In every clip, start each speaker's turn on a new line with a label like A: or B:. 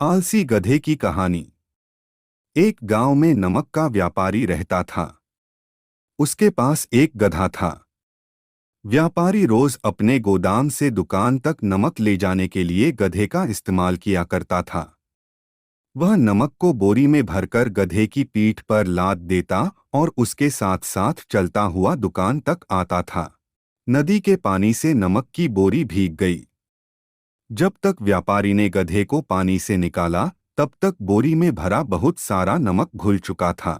A: आलसी गधे की कहानी। एक गांव में नमक का व्यापारी रहता था। उसके पास एक गधा था। व्यापारी रोज अपने गोदाम से दुकान तक नमक ले जाने के लिए गधे का इस्तेमाल किया करता था। वह नमक को बोरी में भरकर गधे की पीठ पर लाद देता और उसके साथ साथ चलता हुआ दुकान तक आता था। नदी के पानी से नमक की बोरी भीग गई। जब तक व्यापारी ने गधे को पानी से निकाला, तब तक बोरी में भरा बहुत सारा नमक घुल चुका था।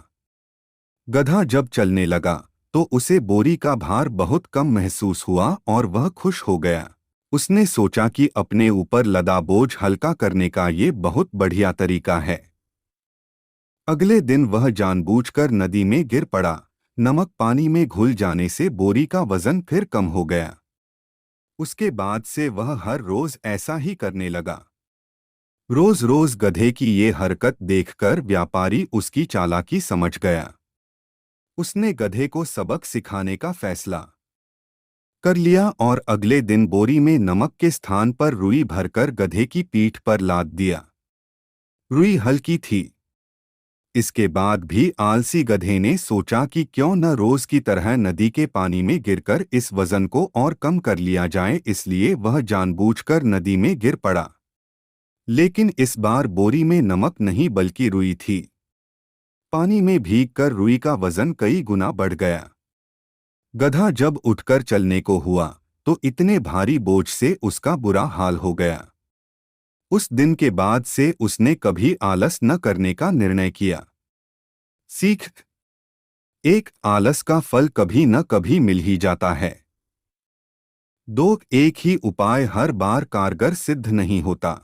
A: गधा जब चलने लगा तो उसे बोरी का भार बहुत कम महसूस हुआ और वह खुश हो गया। उसने सोचा कि अपने ऊपर लदा बोझ हल्का करने का ये बहुत बढ़िया तरीका है। अगले दिन वह जानबूझकर नदी में गिर पड़ा। नमक पानी में घुल जाने से बोरी का वजन फिर कम हो गया। उसके बाद से वह हर रोज ऐसा ही करने लगा। रोज रोज गधे की ये हरकत देखकर व्यापारी उसकी चालाकी समझ गया। उसने गधे को सबक सिखाने का फैसला कर लिया और अगले दिन बोरी में नमक के स्थान पर रुई भरकर गधे की पीठ पर लाद दिया। रुई हल्की थी। इसके बाद भी आलसी गधे ने सोचा कि क्यों न रोज की तरह नदी के पानी में गिरकर इस वजन को और कम कर लिया जाए, इसलिए वह जानबूझकर नदी में गिर पड़ा। लेकिन इस बार बोरी में नमक नहीं बल्कि रुई थी। पानी में भीगकर रुई का वजन कई गुना बढ़ गया। गधा जब उठकर चलने को हुआ तो इतने भारी बोझ से उसका बुरा हाल हो गया। उस दिन के बाद से उसने कभी आलस न करने का निर्णय किया। सीख: एक, आलस का फल कभी न कभी मिल ही जाता है। दो, एक ही उपाय हर बार कारगर सिद्ध नहीं होता।